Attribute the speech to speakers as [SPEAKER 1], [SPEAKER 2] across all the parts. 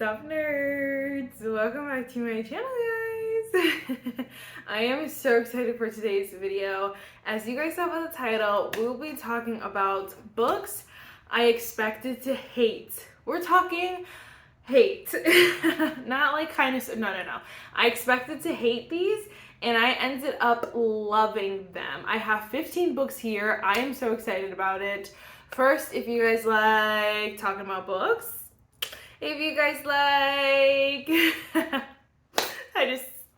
[SPEAKER 1] Sup nerds? Welcome back to my channel, guys. I am so excited for today's video. As you guys saw by the title, we'll be talking about books I expected to hate. We're talking hate. Not like kind of, no. I expected to hate these and I ended up loving them. I have 15 books here. I am so excited about it. First, if you guys like talking about books, if you guys like,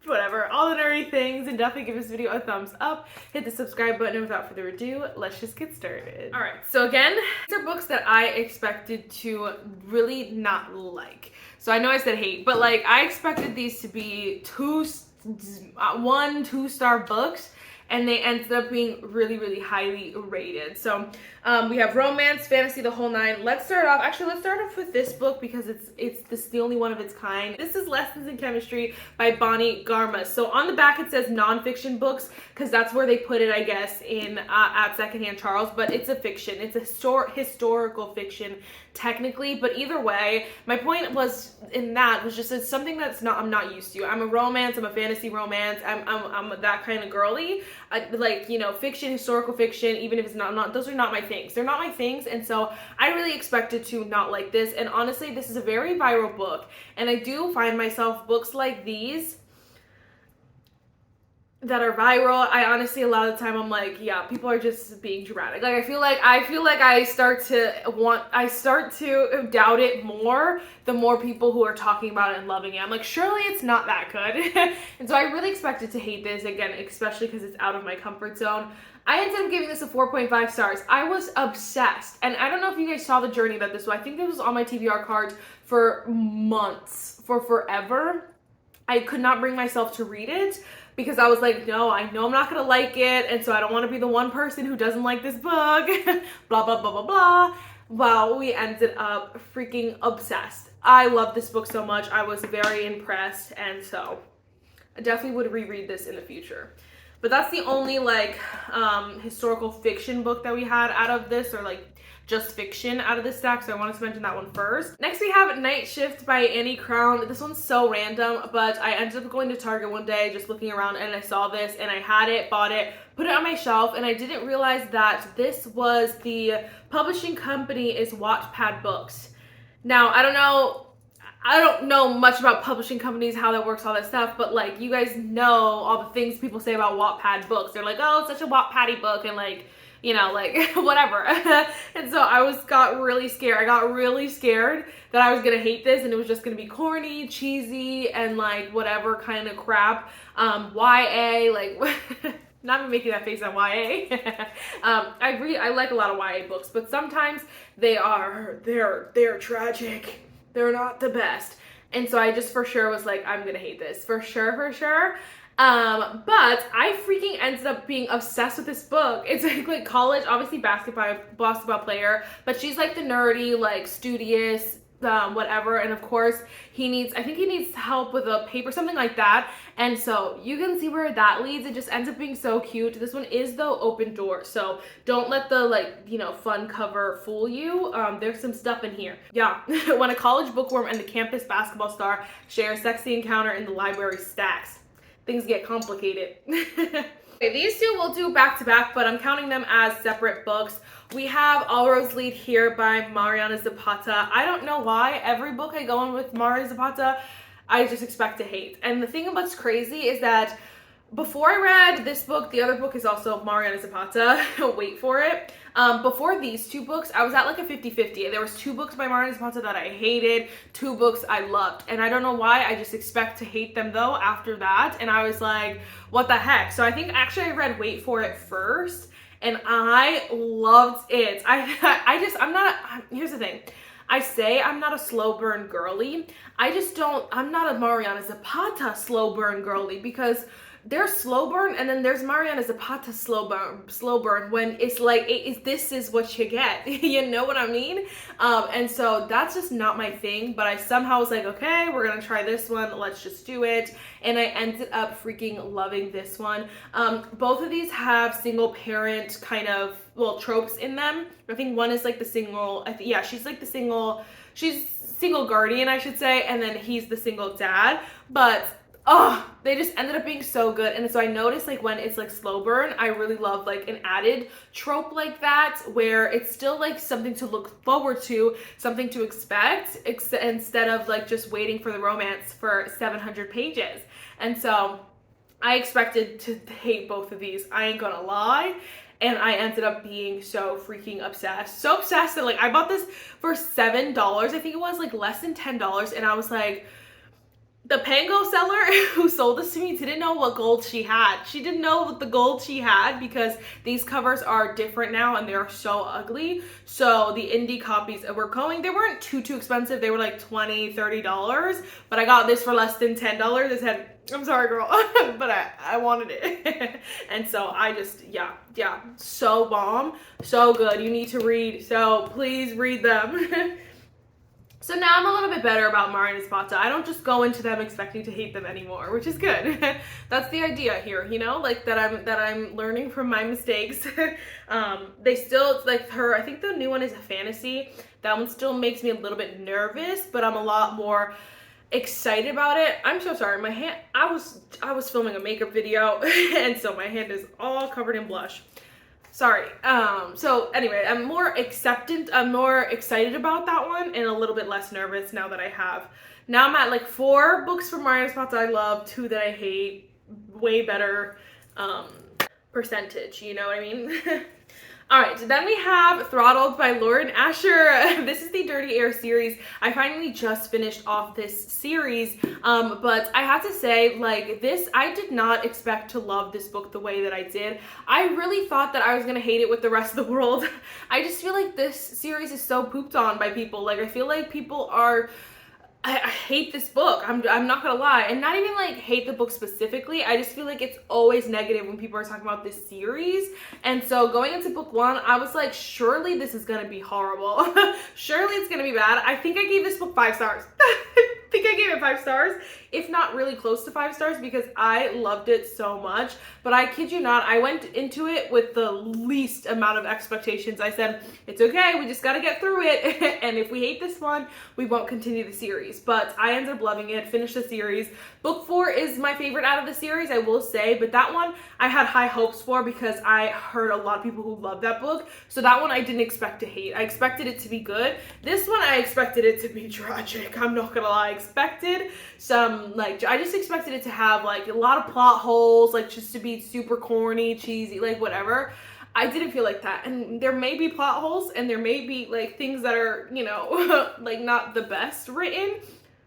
[SPEAKER 1] whatever, all the nerdy things, and definitely give this video a thumbs up, hit the subscribe button, and without further ado, let's just get started. All right, so again, these are books that I expected to really not like. So I know I said hate, but like I expected these to be 2-star books, and they ended up being really highly rated. So we have romance, fantasy, the whole nine. Let's start off with this book because it's the only one of its kind. This is Lessons in Chemistry by Bonnie Garma. So on the back it says nonfiction books because that's where they put it, I guess, in at Secondhand Charles, but it's a fiction. It's a historical fiction technically, but either way, my point was just it's something I'm not used to. I'm a romance, I'm a fantasy romance, I'm that kind of girly. I like, you know, fiction, historical fiction, even if it's not those are not my things. They're not my things, and so I really expected to not like this. And honestly, this is a very viral book, and I do find myself books like these that are viral. I honestly, a lot of the time I'm like, yeah, people are just being dramatic. Like I feel like I start to doubt it more the more people who are talking about it and loving it. I'm like, surely it's not that good. And so I really expected to hate this, again, especially because it's out of my comfort zone. I ended up giving this a 4.5 stars. I was obsessed. And I don't know if you guys saw the journey that this was. I think this was on my TBR cards for months, for forever. I could not bring myself to read it because I was like, no, I know I'm not gonna like it, and so I don't want to be the one person who doesn't like this book, blah, blah, blah, blah, blah. Well, we ended up freaking obsessed. I love this book so much. I was very impressed, and so I definitely would reread this in the future. But that's the only like historical fiction book that we had out of this, or like just fiction out of this stack, so I wanted to mention that one first. Next we have Night Shift by Annie Crown. This one's so random, but I ended up going to Target one day, just looking around, and I saw this, and I had it, bought it, put it on my shelf, and I didn't realize that this was the publishing company is Wattpad Books. Now, I don't know much about publishing companies, how that works, all that stuff, but like, you guys know all the things people say about Wattpad Books. They're like, oh, it's such a Wattpaddy book, and like, you know, like, whatever. And so I got really scared. I got really scared that I was gonna hate this and it was just gonna be corny, cheesy, and like whatever kind of crap. YA, like, not even making that face on YA. I like a lot of YA books, but sometimes they're tragic. They're not the best. And so I just for sure was like, I'm gonna hate this. For sure. But I freaking ended up being obsessed with this book. It's like college, obviously basketball player, but she's like the nerdy, like studious, whatever. And of course I think he needs help with a paper, something like that. And so you can see where that leads. It just ends up being so cute. This one is though open door, so don't let the like, you know, fun cover fool you. There's some stuff in here. Yeah. When a college bookworm and the campus basketball star share a sexy encounter in the library stacks, things get complicated. Okay, these two we'll do back to back, but I'm counting them as separate books. We have All Roads Lead Here by Mariana Zapata. I don't know why every book I go in with Mariana Zapata, I just expect to hate. And the thing that's crazy is that before I read this book, the other book is also Mariana Zapata. Wait for it. Before these two books, I was at like a 50-50. There was 2 books by Mariana Zapata that I hated, 2 books I loved. And I don't know why, I just expect to hate them though after that. And I was like, what the heck? So I think actually I read Wait For It first, and I loved it. Here's the thing. I say I'm not a slow burn girly. I'm not a Mariana Zapata slow burn girly, because there's slow burn and then there's Mariana Zapata slow burn when it's like, this is what you get. You know what I mean? And so that's just not my thing, but I somehow was like, okay, we're gonna try this one, let's just do it. And I ended up freaking loving this one. Both of these have single parent kind of, well, tropes in them. I think one is like the single, she's like the single, she's single guardian, I should say, and then he's the single dad. But they just ended up being so good. And so I noticed like when it's like slow burn, I really love like an added trope like that where it's still like something to look forward to, something to expect, instead of like just waiting for the romance for 700 pages. And so I expected to hate both of these, I ain't gonna lie. And I ended up being so freaking obsessed. So obsessed that like I bought this for $7. I think it was like less than $10. And I was like, the Pango seller who sold this to me didn't know what gold she had. She didn't know what the gold she had because these covers are different now and they're so ugly. So the indie copies were going, they weren't too expensive. They were like $20, $30, but I got this for less than $10. I said, I'm sorry, girl, but I wanted it. And so I just, yeah, so bomb, so good. You need to read, so please read them. So now I'm a little bit better about Mari and Spata. I don't just go into them expecting to hate them anymore, which is good. That's the idea here, you know, like that I'm learning from my mistakes. They still, like her, I think the new one is a fantasy. That one still makes me a little bit nervous, but I'm a lot more excited about it. I'm so sorry, my hand, I was filming a makeup video and so my hand is all covered in blush. Sorry. So anyway, I'm more excited about that one and a little bit less nervous now that I have. Now I'm at like 4 books from Marissa spots I love, 2 that I hate, way better percentage, you know what I mean? All right, so then we have Throttled by Lauren Asher. This is the Dirty Air series. I finally just finished off this series, but I have to say, like this, I did not expect to love this book the way that I did. I really thought that I was gonna hate it with the rest of the world. I just feel like this series is so pooped on by people. Like I feel like people are, I hate this book. I'm not gonna lie. And not even like hate the book specifically. I just feel like it's always negative when people are talking about this series. And so going into book 1, I was like, surely this is gonna be horrible. Surely it's gonna be bad. I think I gave this book 5 stars. I think I gave it 5 stars, if not really close to 5 stars, because I loved it so much. But I kid you not, I went into it with the least amount of expectations. I said, it's okay, we just gotta get through it. And if we hate this one, we won't continue the series. But I ended up loving it, finished the series. Book 4 is my favorite out of the series, I will say, but that one I had high hopes for because I heard a lot of people who love that book. So that one I didn't expect to hate. I expected it to be good. This one I expected it to be tragic. I'm not gonna lie. I expected some, like, I just expected it to have like a lot of plot holes, like just to be super corny, cheesy, like whatever. I didn't feel like that. And there may be plot holes and there may be like things that are, you know, like not the best written,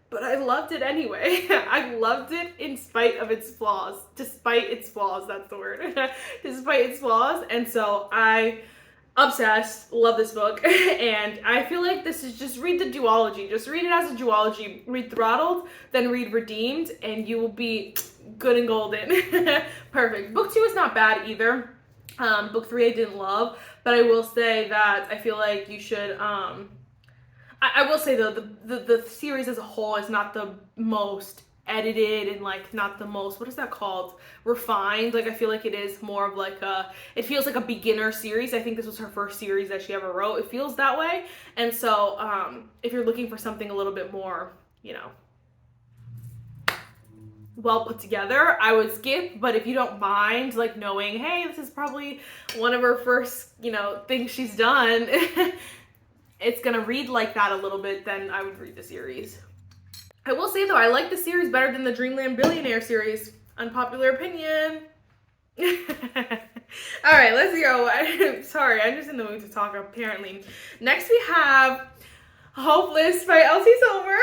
[SPEAKER 1] but I loved it anyway. I loved it in spite of its flaws. Despite its flaws, that's the word. Despite its flaws. And so I obsessed, love this book. And I feel like this is, just read the duology. Just read it as a duology. Read Throttled, then read Redeemed, and you will be good and golden. Perfect. Book 2 is not bad either. Book 3 I didn't love, but I will say that I feel like you should, I will say though, the series as a whole is not the most edited and like not the most, what is that called, refined. Like I feel like it is more of like a, it feels like a beginner series. I think this was her first series that she ever wrote. It feels that way. And so if you're looking for something a little bit more, you know, well put together, I would skip. But if you don't mind like knowing, hey, this is probably one of her first, you know, things she's done, it's gonna read like that a little bit, then I would read the series. I will say though, I like the series better than the Dreamland Billionaire series. Unpopular opinion. All right, let's go. Sorry, I'm just in the mood to talk apparently. Next we have Hopeless by Elsie Silver.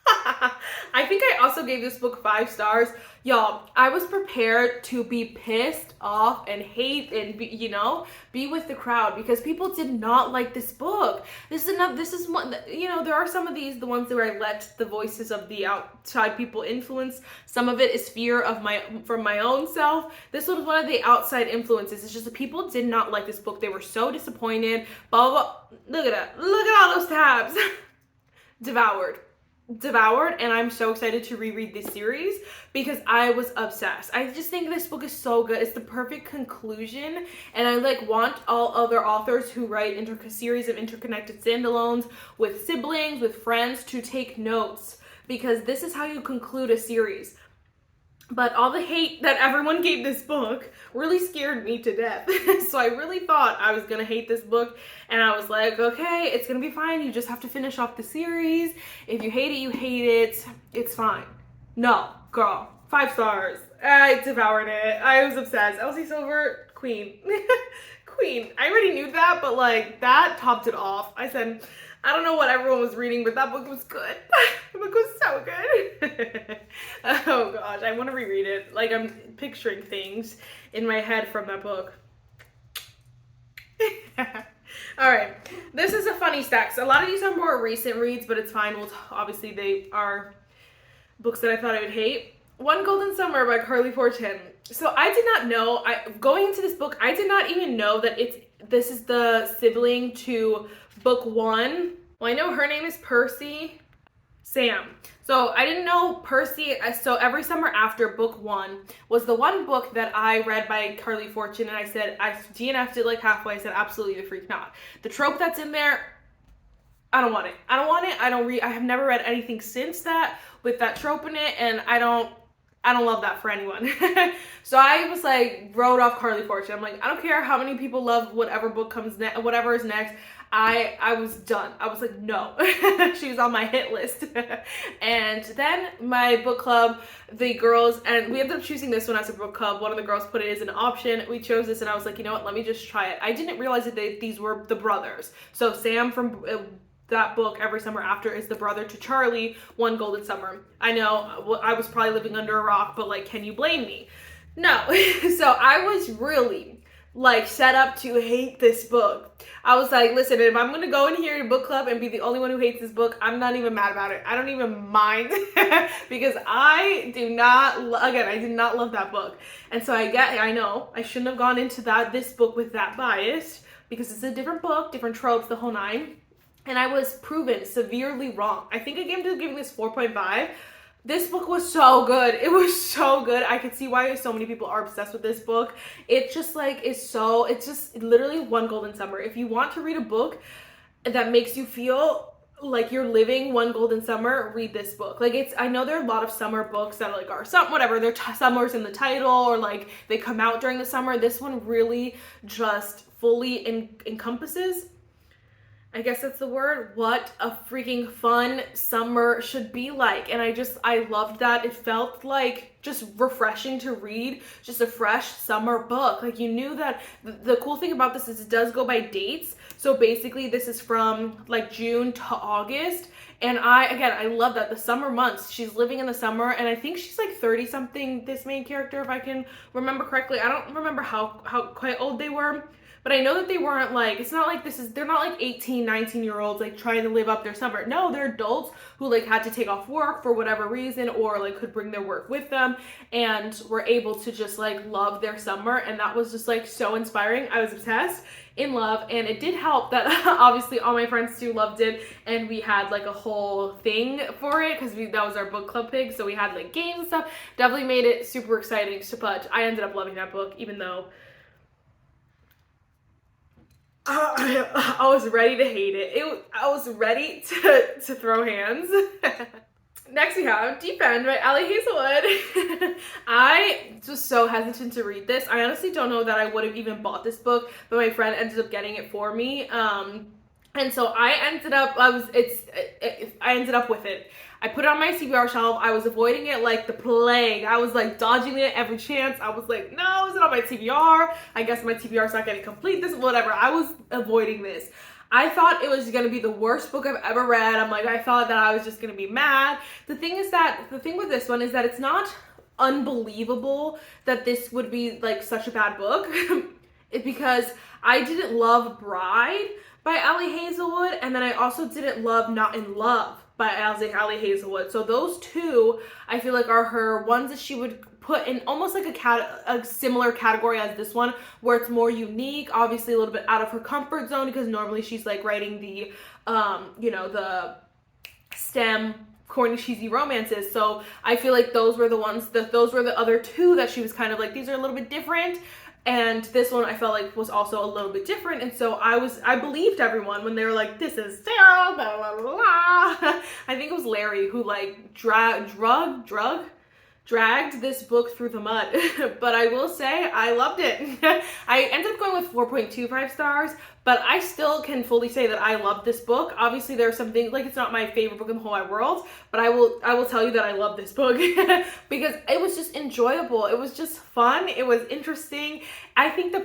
[SPEAKER 1] I think I also gave this book 5 stars. Y'all, I was prepared to be pissed off and hate and be, you know, be with the crowd because people did not like this book. This is one, you know, there are some of these, the ones where I let the voices of the outside people influence. Some of it is fear of from my own self. This was one of the outside influences. It's just that people did not like this book. They were so disappointed. Blah, blah, blah. Look at that. Look at all those tabs. Devoured. devoured, and I'm so excited to reread this series because I was obsessed. I just think this book is so good. It's the perfect conclusion, and I like want all other authors who write series of interconnected standalones with siblings, with friends, to take notes, because this is how you conclude a series. But all the hate that everyone gave this book really scared me to death. So I really thought I was going to hate this book. And I was like, okay, it's going to be fine. You just have to finish off the series. If you hate it, you hate it. It's fine. No, girl. 5 stars. I devoured it. I was obsessed. Elsie Silver, queen. Queen. I already knew that, but like that topped it off. I said, I don't know what everyone was reading, but that book was good. The book was so good. Oh gosh, I want to reread it. Like, I'm picturing things in my head from that book. All right, this is a funny stack. So a lot of these are more recent reads, but it's fine. Obviously, they are books that I thought I would hate. One Golden Summer by Carly Fortune. So I did not know, going into this book, I did not even know that this is the sibling to book 1. Well, I know her name is Percy Sam. So I didn't know Percy. So Every Summer After book 1 was the one book that I read by Carly Fortune, and I said, I DNF'd it like halfway. I said, absolutely the freak not. The trope that's in there, I don't want it. I don't want it. I have never read anything since that with that trope in it, and I don't love that for anyone. So I was like, wrote off Carly Fortune. I'm like, I don't care how many people love whatever book comes next, whatever is next. I was done. I was like, no. She was on my hit list. And then my book club, the girls, and we ended up choosing this one as a book club. One of the girls put it as an option. We chose this, and I was like, you know what? Let me just try it. I didn't realize that these were the brothers. So Sam from that book, Every Summer After, is the brother to Charlie, One Golden Summer. I know I was probably living under a rock, but like, can you blame me? No. So I was really like set up to hate this book. I was like, listen, if I'm gonna go in here to book club and be the only one who hates this book, I'm not even mad about it. I don't even mind because I did not love that book. And so I know I shouldn't have gone into this book with that bias, because it's a different book, different tropes, the whole 9. And I was proven severely wrong. I think I ended up giving this 4.5. This book was so good. It was so good. I could see why so many people are obsessed with this book. It just like it's just literally One Golden Summer. If you want to read a book that makes you feel like you're living One Golden Summer, read this book. Like, I know there are a lot of summer books that are whatever, they're summer's in the title, or like they come out during the summer. This one really just fully encompasses, I guess that's the word, what a freaking fun summer should be like. And I loved that. It felt like just refreshing to read, just a fresh summer book. Like, you knew that the cool thing about this is it does go by dates. So basically this is from like June to August. And I love that, the summer months, she's living in the summer, and I think she's like 30 something, this main character, if I can remember correctly. I don't remember how quite old they were. But I know that they weren't like, it's not like they're not like 18, 19-year-olds like trying to live up their summer. No, they're adults who like had to take off work for whatever reason, or like could bring their work with them, and were able to just like love their summer. And that was just like so inspiring. I was obsessed, in love, and it did help that obviously all my friends too loved it, and we had like a whole thing for it because that was our book club pick. So we had like games and stuff. Definitely made it super exciting. But I ended up loving that book, even though I was ready to hate it. I was ready to throw hands. Next we have Defend by Ali Hazelwood. I was so hesitant to read this. I honestly don't know that I would have even bought this book, but my friend ended up getting it for me. And so I ended up with it. I put it on my TBR shelf. I was avoiding it like the plague. I was like dodging it every chance. I was like, no, is it on my TBR? I guess my TBR is not getting complete. Whatever. I was avoiding this. I thought it was gonna be the worst book I've ever read. I thought that I was just gonna be mad. The thing with this one is that it's not unbelievable that this would be like such a bad book. Because I didn't love Bride by Ali Hazelwood, and then I also didn't love Not in Love by Ali Hazelwood. So those two, I feel like, are her ones that she would put in almost like a similar category as this one, where it's more unique, obviously a little bit out of her comfort zone, because normally she's like writing the, the STEM corny, cheesy romances. So I feel like those were the ones that those were the other two that she was kind of like, these are a little bit different. And this one I felt like was also a little bit different. And so I believed everyone when they were like, this is Sarah, blah, blah, blah, blah. I think it was Larry who like dragged this book through the mud. But I will say I loved it. I ended up going with 4.25 stars, but I still can fully say that I love this book. Obviously there are some things, like it's not my favorite book in the whole wide world, but I will tell you that I love this book because it was just enjoyable. It was just fun. It was interesting. I think a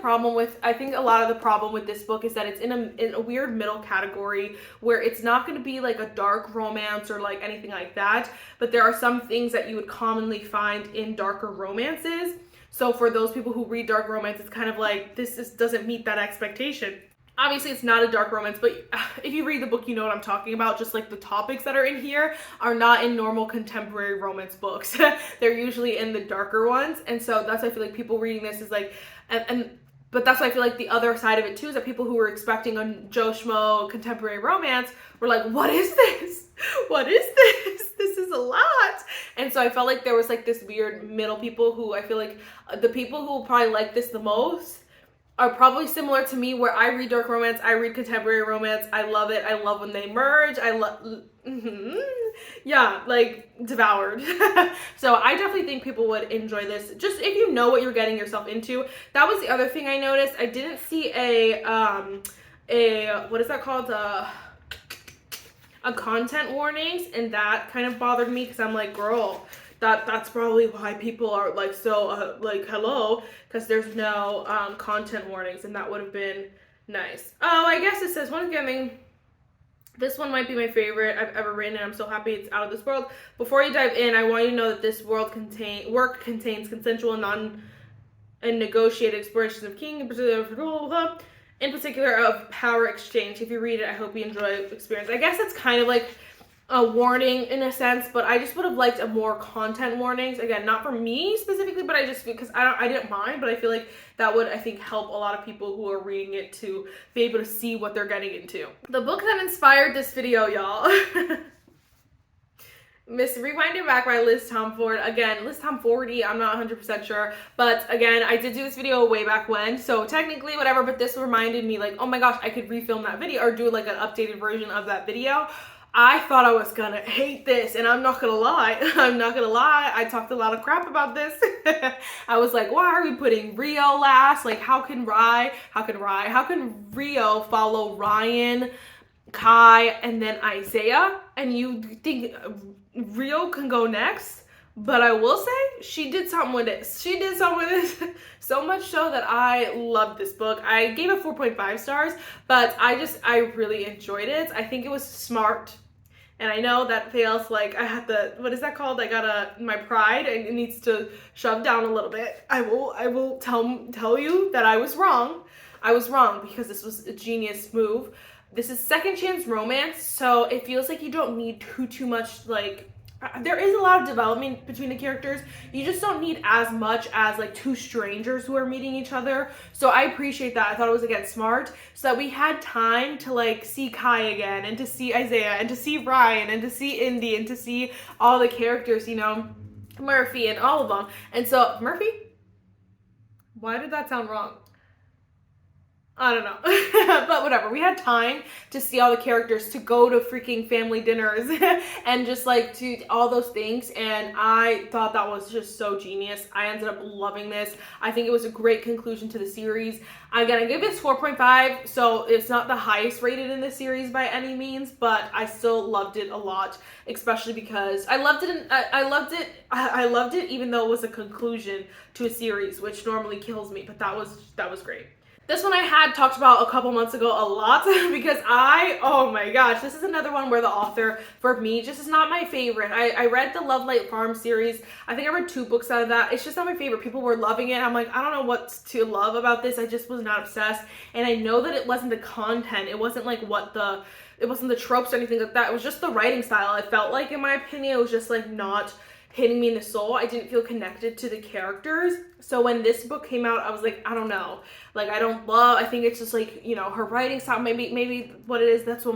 [SPEAKER 1] lot of the problem with this book is that it's in a weird middle category where it's not going to be like a dark romance or like anything like that, but there are some things that you would commonly find in darker romances. So for those people who read dark romance, it's kind of like, this just doesn't meet that expectation. Obviously, it's not a dark romance, but if you read the book, you know what I'm talking about. Just like the topics that are in here are not in normal contemporary romance books. They're usually in the darker ones. And so that's why I feel like people reading this is like, but that's why I feel like the other side of it too is that people who were expecting a Joe Schmo contemporary romance were like, what is this? What is this? This is a lot. And so I felt like there was like this weird middle people who I feel like the people who will probably like this the most are probably similar to me, where I read dark romance, I read contemporary romance, I love it. I love when they merge. I love, yeah, like devoured. So I definitely think people would enjoy this, just if you know what you're getting yourself into. That was the other thing I noticed. I didn't see a what is that called? A content warnings, and that kind of bothered me because I'm like, girl, that's probably why people are like so like hello, because there's no content warnings, and that would have been nice. Oh, I guess it says One's Giving. This one might be my favorite I've ever written, and I'm so happy it's out of this world. Before you dive in, I want you to know that this work contains consensual and negotiated explorations of king, in particular of power exchange. If you read it, I hope you enjoy the experience. I guess it's kind of like a warning in a sense, but I just would have liked a more content warnings. Again, not for me specifically, but I just, because I didn't mind, but I feel like that would, I think, help a lot of people who are reading it to be able to see what they're getting into. The book that inspired this video, y'all. Miss Rewind It Back by Liz Tomford. Again, Liz Tomfordy, I'm not 100% sure, but again, I did do this video way back when, so technically whatever, but this reminded me like, oh my gosh, I could refilm that video or do like an updated version of that video. I thought I was gonna hate this, and I'm not gonna lie, I talked a lot of crap about this. I was like, why are we putting Rio last? Like, how can Rio follow Ryan, Kai, and then Isaiah? And you think Rio can go next? But I will say, she did something with it. So much so that I loved this book. I gave it 4.5 stars, but I really enjoyed it. I think it was smart. And I know that feels like I had the, what is that called? My pride, and it needs to shove down a little bit. I will tell you that I was wrong. I was wrong because this was a genius move. This is second chance romance, so it feels like you don't need too much, like, there is a lot of development between the characters. You just don't need as much as like two strangers who are meeting each other. So I appreciate that. I thought it was, again, smart, so that we had time to like see Kai again, and to see Isaiah, and to see Ryan, and to see Indy, and to see all the characters, you know, Murphy and all of them. And so, Murphy? Why did that sound wrong? I don't know, but whatever. We had time to see all the characters, to go to freaking family dinners and just like to all those things, and I thought that was just so genius. I ended up loving this. I think it was a great conclusion to the series. I'm gonna give this 4.5, so it's not the highest rated in the series by any means, but I still loved it a lot, especially because I loved it even though it was a conclusion to a series, which normally kills me, but that was great. This one I had talked about a couple months ago a lot because oh my gosh, this is another one where the author, for me, just is not my favorite. I read the Love Light Farm series. I think I read 2 books out of that. It's just not my favorite. People were loving it. I'm like, I don't know what to love about this. I just was not obsessed. And I know that it wasn't the content. It wasn't like it wasn't the tropes or anything like that. It was just the writing style. I felt like, in my opinion, it was just like not hitting me in the soul. I didn't feel connected to the characters. So when this book came out, I was like, I don't know. Like, I think it's just like, you know, her writing style, maybe what it is, that's what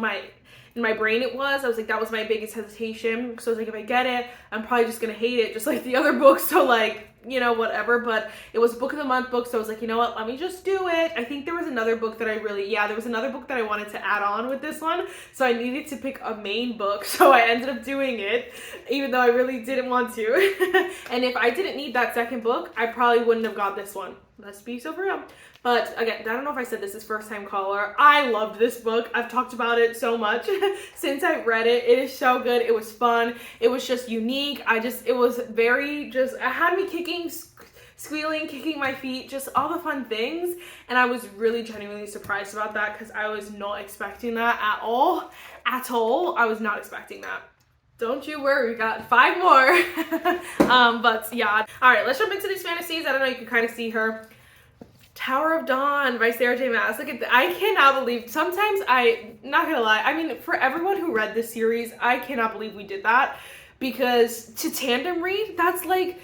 [SPEAKER 1] in my brain it was. I was like, that was my biggest hesitation. So I was like, if I get it, I'm probably just gonna hate it, just like the other books. So like, you know, whatever. But it was book of the month book, so I was like, you know what, let me just do it. I think there was another book that there was another book that I wanted to add on with this one, so I needed to pick a main book, so I ended up doing it, even though I really didn't want to. And if I didn't need that second book, I probably wouldn't have got this one. Let's be so real. But again, I don't know if I said this is first time caller. I loved this book. I've talked about it so much since I read it. It is so good. It was fun. It was just unique. It was very it had me kicking, squealing, kicking my feet, just all the fun things. And I was really genuinely surprised about that because I was not expecting that at all. At all. I was not expecting that. Don't you worry, we got 5 more. But yeah. All right, let's jump into these fantasies. I don't know, you can kind of see her. Tower of Dawn by Sarah J. Maas. Look at that. I cannot believe, sometimes not gonna lie, I mean, for everyone who read this series, I cannot believe we did that, because to tandem read, that's like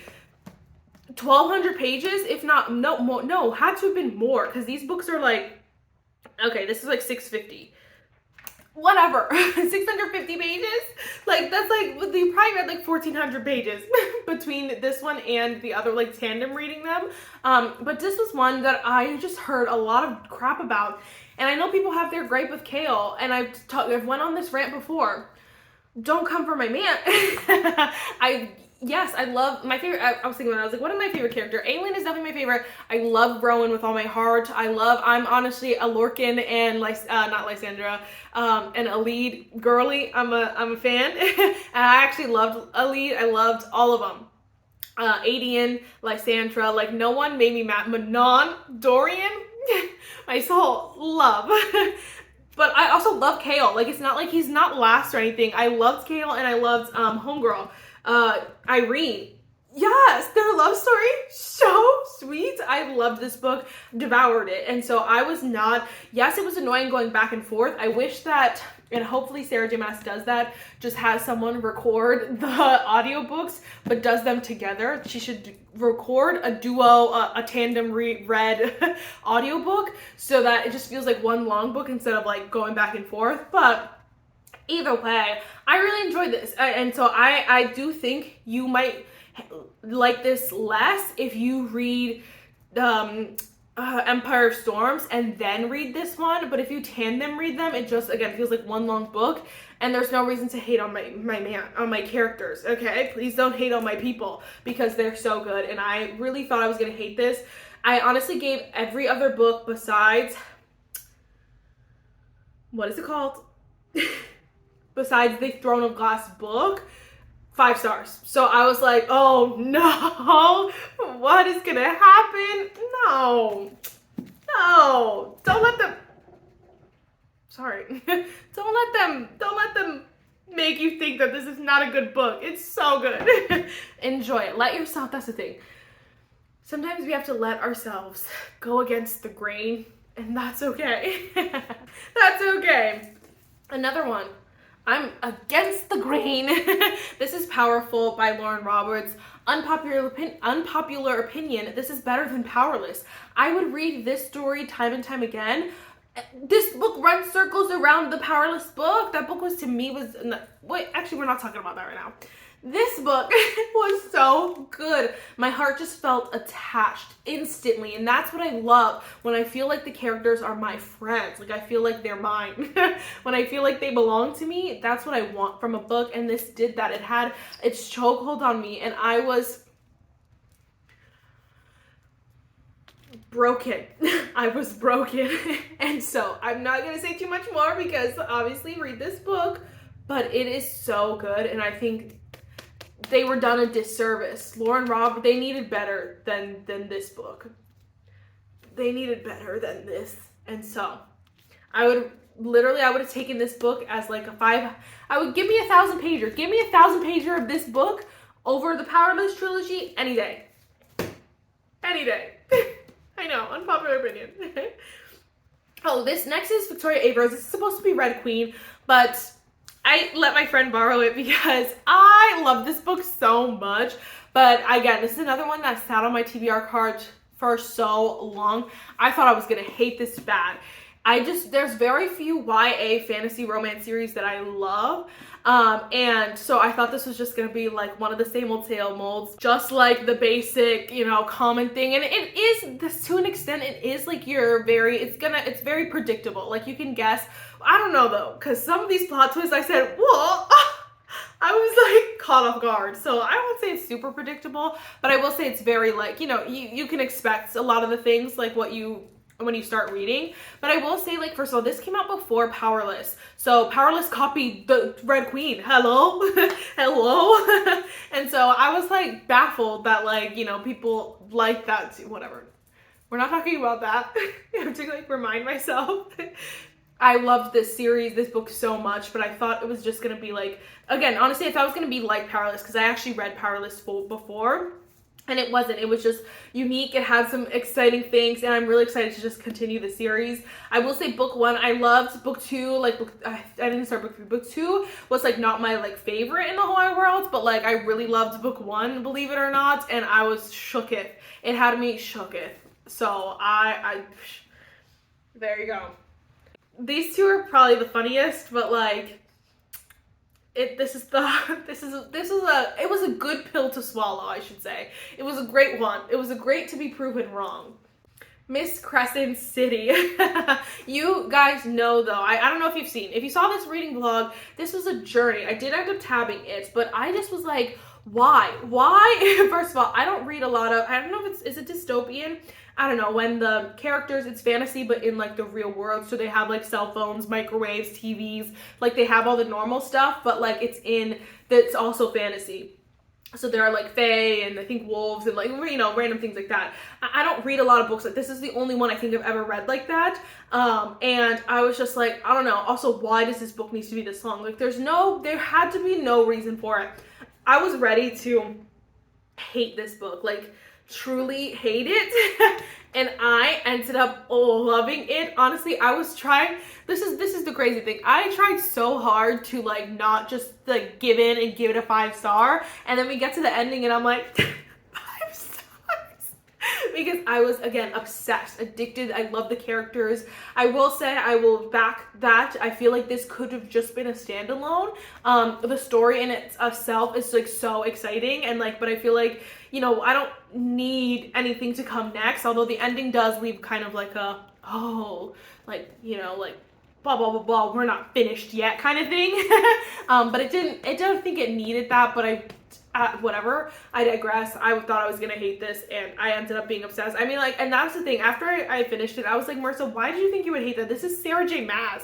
[SPEAKER 1] 1,200 pages, if not, no, had to have been more, because these books are like, okay, this is like 650. Whatever, 650 pages, like that's like, you probably read like 1,400 pages between this one and the other, like tandem reading them. But this was one that I just heard a lot of crap about, and I know people have their gripe with Kale, and I've went on this rant before. Don't come for my man. Yes, I love my favorite. I was thinking, I was like, what is my favorite character? Aelin is definitely my favorite. I love Rowan with all my heart. I'm honestly a Lorcan and not Lysandra, and a lead girly. I'm a fan, and I actually loved a lead. I loved all of them. Adian, Lysandra, like no one made me mad. Manon, Dorian, my soul, love. But I also love Kale. Like it's not like he's not last or anything. I loved Kale and I loved Homegirl. Irene, yes, their love story, so sweet. I loved this book, devoured it. And so I was not, yes, it was annoying going back and forth. I wish that, and hopefully Sarah J. Maas does that, just has someone record the audiobooks, but does them together. She should record a duo, a tandem read audiobook, so that it just feels like one long book instead of like going back and forth. But either way, I really enjoyed this. And so I do think you might like this less if you read Empire of Storms and then read this one. But if you tandem read them, it just, again, feels like one long book. And there's no reason to hate on my characters, okay? Please don't hate on my people, because they're so good. And I really thought I was going to hate this. I honestly gave every other book besides, what is it called? Besides the Throne of Glass book, 5 stars. So I was like, oh no, what is gonna happen? No, don't let them, sorry, don't let them make you think that this is not a good book. It's so good. Enjoy it. Let yourself, that's the thing. Sometimes we have to let ourselves go against the grain, and that's okay. That's okay. Another one. I'm against the grain. This is Powerful by Lauren Roberts. Unpopular opinion, this is better than Powerless. I would read this story time and time again. This book runs circles around the Powerless book. That book was, to me, wait, actually, we're not talking about that right now. This book was so good. My heart just felt attached instantly, and that's what I love when I feel like the characters are my friends. Like I feel like they're mine. When I feel like they belong to me, that's what I want from a book, and this did that. It had its chokehold on me, and I was broken. I was broken. And so I'm not gonna say too much more, because obviously read this book, but it is so good, and I think they were done a disservice. Lauren Roberts, they needed better than this book. They needed better than this. And so I would have taken this book as like a 5. I would give me 1,000 pager. Give me 1,000 pager of this book over the Powerless trilogy any day. Any day. I know, unpopular opinion. Oh, this next is Victoria Avers. This is supposed to be Red Queen, but I let my friend borrow it because I love this book so much. But again, this is another one that sat on my TBR card for so long. I thought I was going to hate this bad. there's very few YA fantasy romance series that I love. And so I thought this was just gonna be like one of the same old molds, just like the basic, you know, common thing. And it is this to an extent, it is like it's very predictable. Like you can guess. I don't know though, because some of these plot twists I said, whoa, I was like caught off guard. So I won't say it's super predictable, but I will say it's very like, you know, you can expect a lot of the things like when you start reading. But I will say, like, first of all, this came out before Powerless. So Powerless copied the Red Queen. Hello? Hello? And so I was like baffled that like, you know, people like that too. Whatever. We're not talking about that. I have to like remind myself. I loved this series, this book so much, but I thought it was just gonna be like, again, honestly, I thought it was gonna be like Powerless, because I actually read Powerless before. And it wasn't. It was just unique. It had some exciting things, and I'm really excited to just continue the series. I will say book 1, I loved. Book 2, like, I didn't start book 3. Book 2 was, like, not my, like, favorite in the whole wide world, but, like, I really loved book 1, believe it or not, and I was shooketh. It had me shooketh. So, there you go. These two are probably the funniest, but, like, it was a good pill to swallow, I should say. It was a great one. It was a great to be proven wrong. Miss Crescent City. You guys know though, I don't know if you've seen, if you saw this reading vlog, this was a journey. I did end up tabbing it, but I just was like, why? First of all, I don't read a lot of, I don't know if is it dystopian? I don't know, when the characters, it's fantasy, but in like the real world. So they have like cell phones, microwaves, TVs, like they have all the normal stuff, but like it's also fantasy. So there are like fae and I think wolves and like, you know, random things like that. I don't read a lot of books. Like this is the only one I think I've ever read like that. And I was just like, I don't know. Also, why does this book need to be this long? Like there had to be no reason for it. I was ready to hate this book. Like, truly hate it. And I ended up loving it. Honestly, I was trying, this is the crazy thing, I tried so hard to like not just like give in and give it a 5-star, and then we get to the ending and I'm like 5 stars, because I was again obsessed, addicted. I love the characters. I will say, I will back that, I feel like this could have just been a standalone. The story in itself is like so exciting, and like, but I feel like, you know, I don't need anything to come next, although the ending does leave kind of like a, oh, like, you know, like blah blah blah blah, we're not finished yet kind of thing. But I don't think it needed that, but whatever, I digress. I thought I was gonna hate this and I ended up being obsessed. I mean, like, and that's the thing, after I finished it, I was like, Marissa, why did you think you would hate that? This is Sarah J Maas.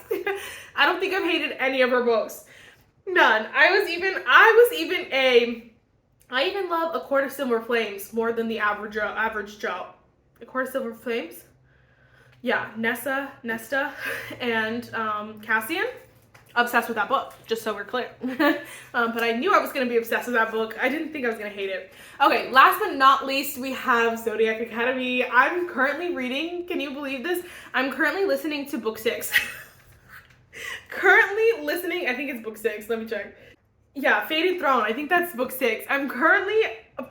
[SPEAKER 1] I don't think I've hated any of her books, none. I even love A Court of Silver Flames more than the average Joe. A Court of Silver Flames? Yeah, Nesta, and Cassian. Obsessed with that book, just so we're clear. But I knew I was going to be obsessed with that book. I didn't think I was going to hate it. Okay, last but not least, we have Zodiac Academy. I'm currently reading, can you believe this? I'm currently listening to book 6. I think it's book 6, let me check. Yeah, Fated Throne, I think that's book 6. I'm currently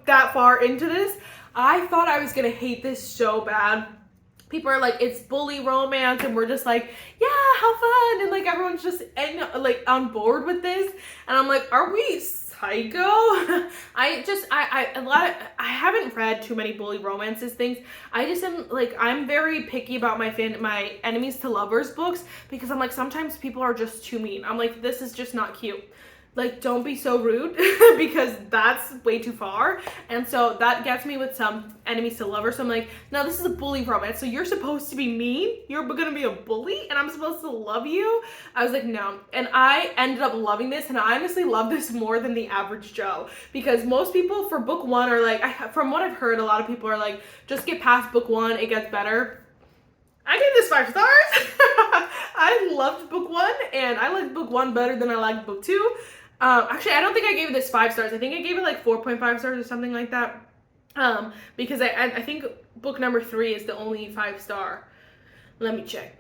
[SPEAKER 1] that far into this. I thought I was gonna hate this so bad. People are like, it's bully romance, and we're just like, yeah, how fun, and like everyone's just like on board with this, and I'm like, are we psycho? I haven't read too many bully romances things. I just am like, I'm very picky about my enemies to lovers books, because I'm like, sometimes people are just too mean. I'm like, this is just not cute. Like, don't be so rude, because that's way too far. And so that gets me with some enemies to lovers. So I'm like, no, this is a bully romance. So you're supposed to be mean? You're gonna be a bully? And I'm supposed to love you? I was like, no. And I ended up loving this. And I honestly love this more than the average Joe. Because most people for book 1 are like, from what I've heard, a lot of people are like, just get past book 1, it gets better. I gave this 5 stars. I loved book 1, and I liked book 1 better than I liked book 2. Actually, I don't think I gave this 5 stars. I think I gave it like 4.5 stars or something like that. Because I think book number 3 is the only 5-star. Let me check.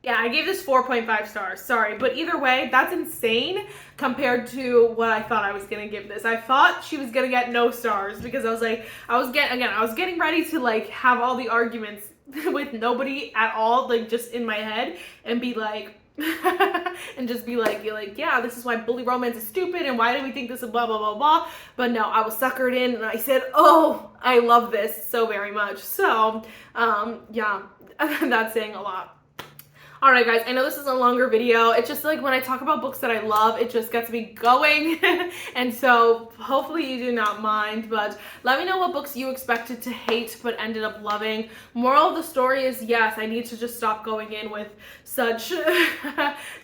[SPEAKER 1] Yeah, I gave this 4.5 stars. Sorry, but either way, that's insane compared to what I thought I was gonna give this. I thought she was gonna get no stars, because I was like, I was getting ready to like have all the arguments with nobody at all, like just in my head, and be like, and just be like, you're like, yeah, this is why bully romance is stupid, and why do we think this is blah, blah, blah, blah. But no, I was suckered in, and I said, oh, I love this so very much. So, yeah, that's saying a lot. Alright guys, I know this is a longer video. It's just like when I talk about books that I love, it just gets me going. And so hopefully you do not mind, but let me know what books you expected to hate but ended up loving. Moral of the story is, yes, I need to just stop going in with such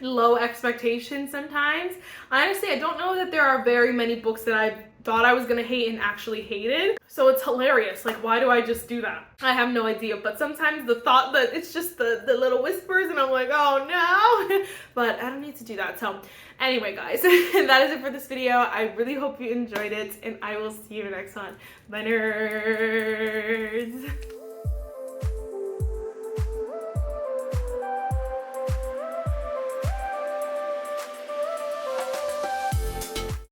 [SPEAKER 1] low expectations sometimes. Honestly, I don't know that there are very many books that I thought I was gonna hate and actually hated. So it's hilarious. Like, why do I just do that? I have no idea. But sometimes the thought that it's just the little whispers, and I'm like, oh no. But I don't need to do that. So anyway, guys, that is it for this video. I really hope you enjoyed it, and I will see you next one. Bye, nerds.